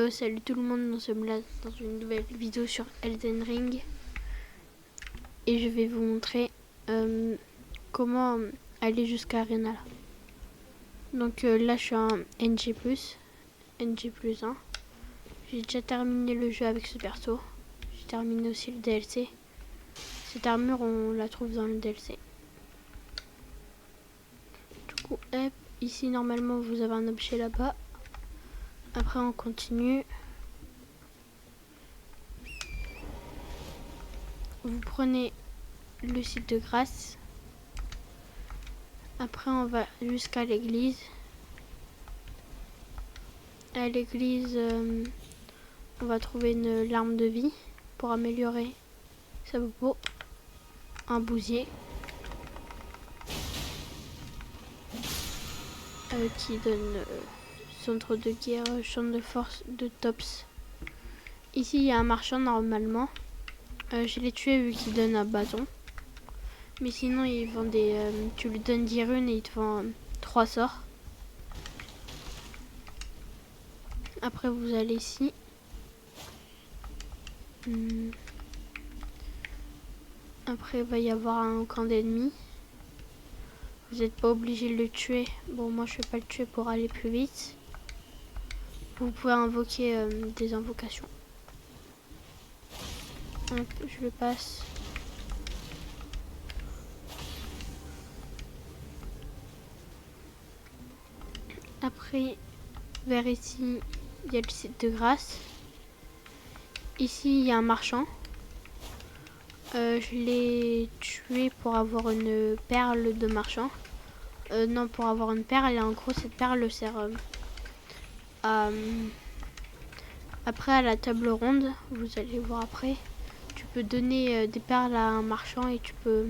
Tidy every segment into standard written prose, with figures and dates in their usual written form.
Salut tout le monde, nous sommes là dans une nouvelle vidéo sur Elden Ring. Et je vais vous montrer comment aller jusqu'à Arenala. Donc là je suis en NG+, NG+1. J'ai déjà terminé le jeu avec ce perso. J'ai terminé aussi le DLC. Cette armure on la trouve dans le DLC. Du coup, hop, ici normalement vous avez un objet là-bas. Après on continue. Vous prenez le site de grâce. Après on va jusqu'à l'église. À l'église, on va trouver une larme de vie pour améliorer sa peau. Un bousier qui donne centre de guerre, champ de force de Tops. Ici il y a un marchand normalement. Je l'ai tué vu qu'il donne un bâton. Mais sinon il vend des... tu lui donnes 10 runes et il te vend 3 sorts. Après vous allez ici. Après il va y avoir un camp d'ennemis. Vous n'êtes pas obligé de le tuer. Bon, moi je vais pas le tuer pour aller plus vite. Vous pouvez invoquer des invocations. Hop, je le passe. Après, vers ici, il y a le site de grâce. Ici, il y a un marchand. Je l'ai tué pour avoir une perle de marchand. Non, pour avoir une perle. Et en gros, cette perle sert après à la table ronde. Vous allez voir après. Tu peux donner des perles à un marchand et tu peux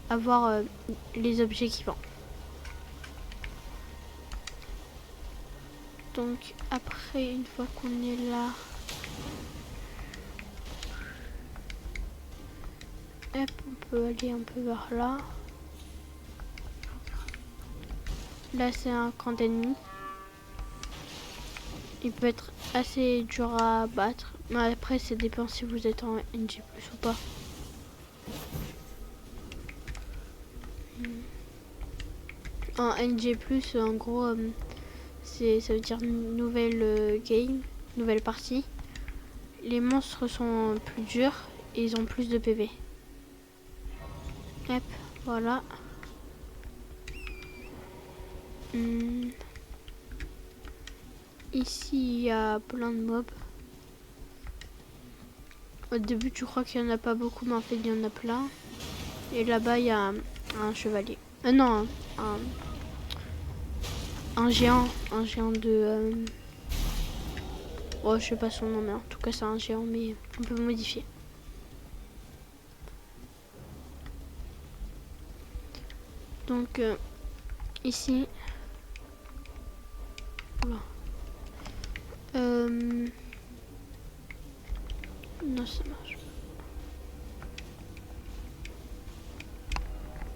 avoir les objets qu'il vend. Donc après, une fois qu'on est là, hop, on peut aller un peu vers là. Là c'est un camp d'ennemis. Il peut être assez dur à battre. Mais après ça dépend si vous êtes en NG+ ou pas. En NG+, en gros, ça veut dire nouvelle game, nouvelle partie. Les monstres sont plus durs et ils ont plus de PV. Hop, voilà. Ici, il y a plein de mobs. Au début, tu crois qu'il n'y en a pas beaucoup, mais en fait, il y en a plein. Et là-bas, il y a un chevalier. Non, un géant de... Oh, je sais pas son nom, mais en tout cas, c'est un géant, mais on peut modifier. Donc, ici... Voilà. Non, ça marche pas.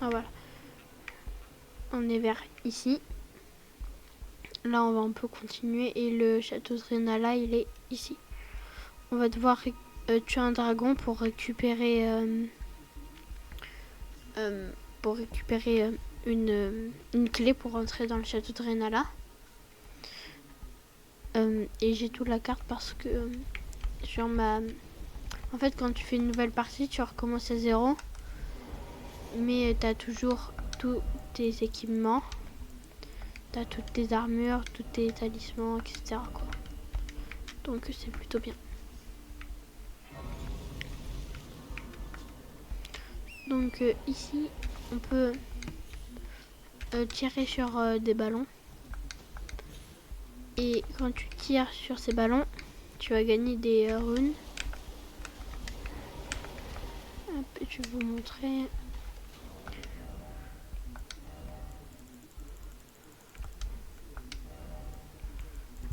Ah, voilà. On est vers ici. Là, on va un peu continuer. Et le château de Renala, il est ici. On va devoir tuer un dragon pour récupérer... une clé pour rentrer dans le château de Renala. Et j'ai toute la carte parce que sur ma... En fait, quand tu fais une nouvelle partie, tu recommences à 0. Mais tu as toujours tous tes équipements. Tu as toutes tes armures, tous tes talismans, etc. quoi. Donc c'est plutôt bien. Donc ici, on peut tirer sur des ballons. Et quand tu tires sur ces ballons, tu vas gagner des runes. Hop, je vais vous montrer.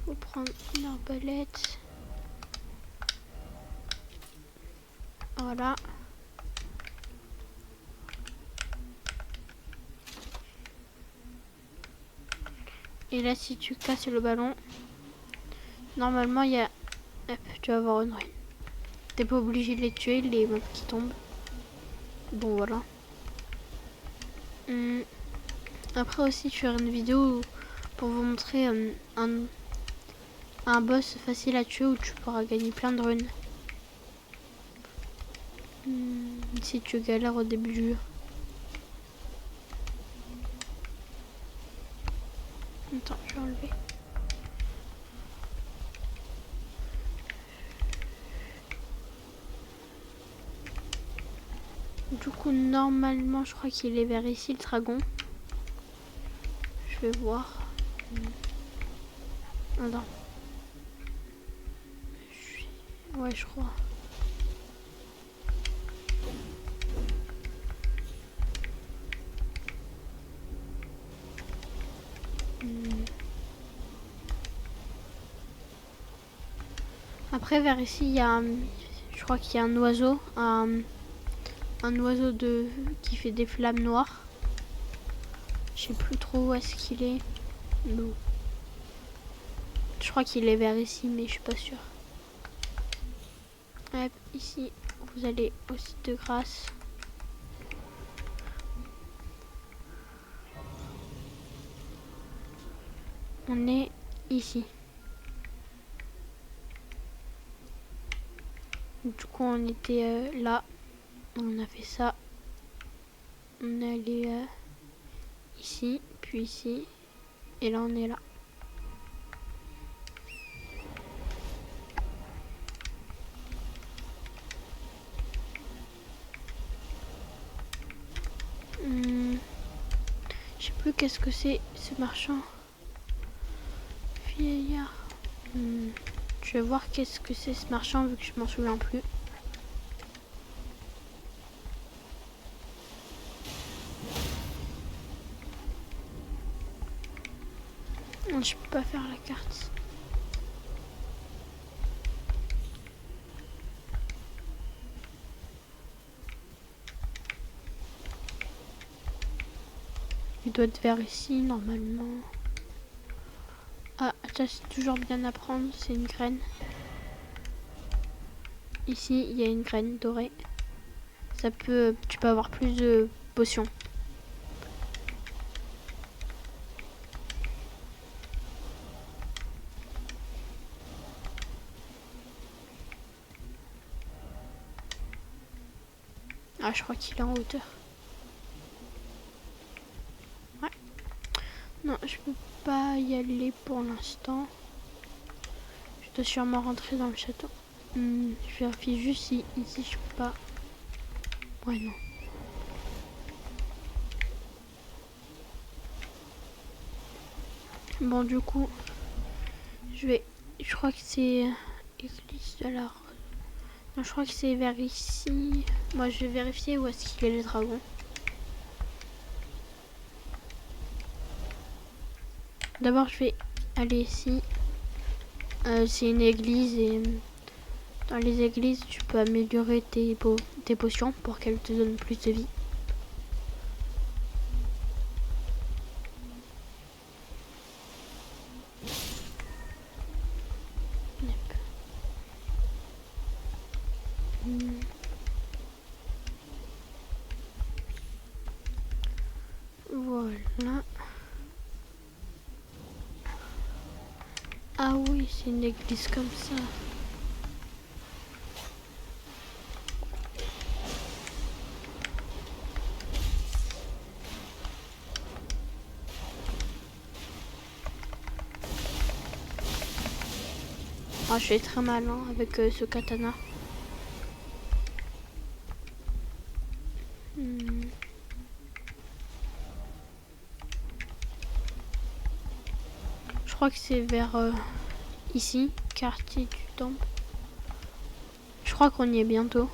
Faut prendre une arbalète. Voilà. Et là, si tu casses le ballon, Normalement, il y a... Hop, tu vas avoir une ruine. T'es pas obligé de les tuer, les mobs qui tombent. Bon, voilà. Après aussi, je ferai une vidéo pour vous montrer un boss facile à tuer où tu pourras gagner plein de runes. Si tu galères au début du jeu. Attends, je vais enlever. Du coup, normalement, je crois qu'il est vers ici, le dragon. Je vais voir. Attends. Ouais, je crois. Après, vers ici, il y a... Je crois qu'il y a un oiseau. Un oiseau qui fait des flammes noires. Je sais plus trop où est-ce qu'il est. Non. Je crois qu'il est vers ici, mais je suis pas sûre. Hop, ici, vous allez au site de grâce. On est ici. Du coup, on était là. On a fait ça. On est allé ici, puis ici. Et là, on est là. Je sais plus qu'est-ce que c'est ce marchand. Vieillard. Je vais voir qu'est-ce que c'est ce marchand vu que je m'en souviens plus. Je peux pas faire la carte. Il doit être vers ici normalement. Ah, ça c'est toujours bien à prendre, c'est une graine. Ici, il y a une graine dorée. Tu peux avoir plus de potions. Ah, je crois qu'il est en hauteur. Ouais. Non, je peux pas y aller pour l'instant. Je dois sûrement rentrer dans le château. Je vérifie juste si ici je peux pas. Ouais, non. Bon, du coup, je crois que c'est église de la Rose. Non, je crois que c'est vers ici. Moi, je vais vérifier où est-ce qu'il est le dragon. D'abord, je vais aller ici. C'est une église et dans les églises, tu peux améliorer tes potions pour qu'elles te donnent plus de vie. Voilà. Ah oui, c'est une église comme ça. Ah, je fais très mal hein, avec ce katana. Je crois que c'est vers ici, quartier du temple. Je crois qu'on y est bientôt.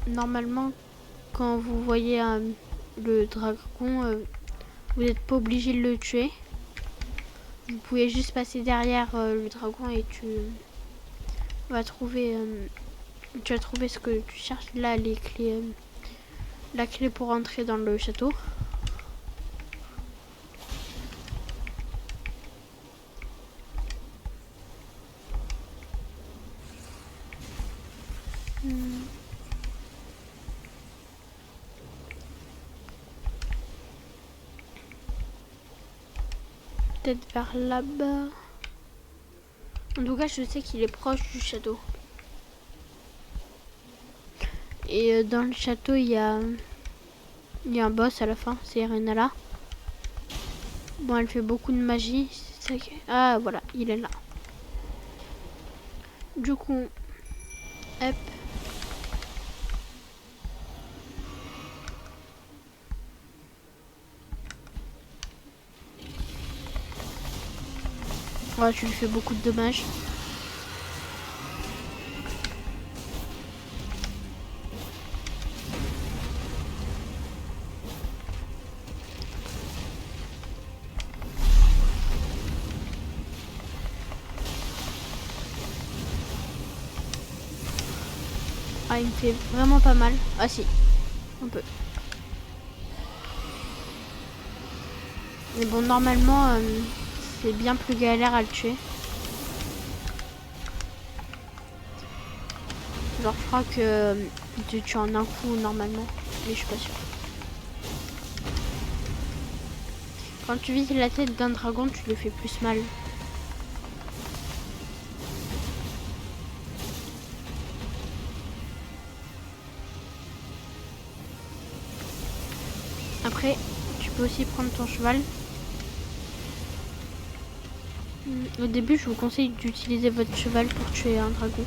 Normalement, quand vous voyez le dragon, vous n'êtes pas obligé de le tuer. Vous pouvez juste passer derrière le dragon et tu vas trouver ce que tu cherches. Là, les clés, la clé pour entrer dans le château. peut-être vers là-bas. En tout cas, je sais qu'il est proche du château. Et dans le château, il y a un boss à la fin, c'est Renala. Bon, elle fait beaucoup de magie. C'est ça ah, voilà, il est là. Du coup, hop. Ouais, tu lui fais beaucoup de dommages. Ah, il me fait vraiment pas mal. Ah si, un peu. Mais bon, normalement, c'est bien plus galère à le tuer. Genre, je crois que tu tues en un coup normalement, mais je suis pas sûre. Quand tu vises la tête d'un dragon, tu lui fais plus mal. Après, tu peux aussi prendre ton cheval. Au début, je vous conseille d'utiliser votre cheval pour tuer un dragon.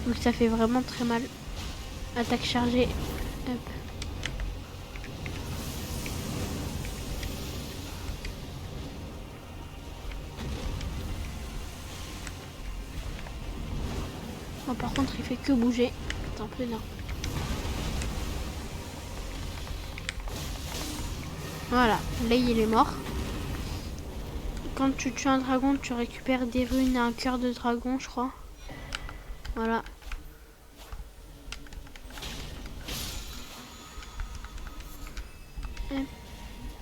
Donc ça fait vraiment très mal. Attaque chargée. Hop. Bon, par contre, il fait que bouger. C'est un peu énorme. Voilà, là il est mort. Quand tu tues un dragon, tu récupères des runes et un cœur de dragon, je crois. Voilà.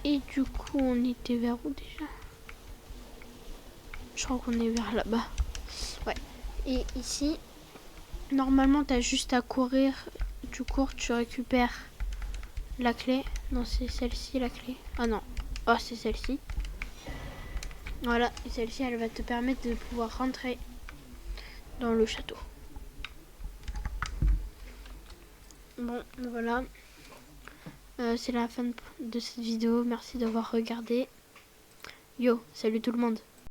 Et du coup, on était vers où déjà? Je crois qu'on est vers là-bas. Ouais. Et ici, normalement, t'as juste à courir. Tu cours, tu récupères la clé. Non, c'est celle-ci la clé. Ah non. Oh, c'est celle-ci. Voilà. Et celle-ci, elle va te permettre de pouvoir rentrer dans le château. Bon, voilà. C'est la fin de cette vidéo. Merci d'avoir regardé. Yo, salut tout le monde.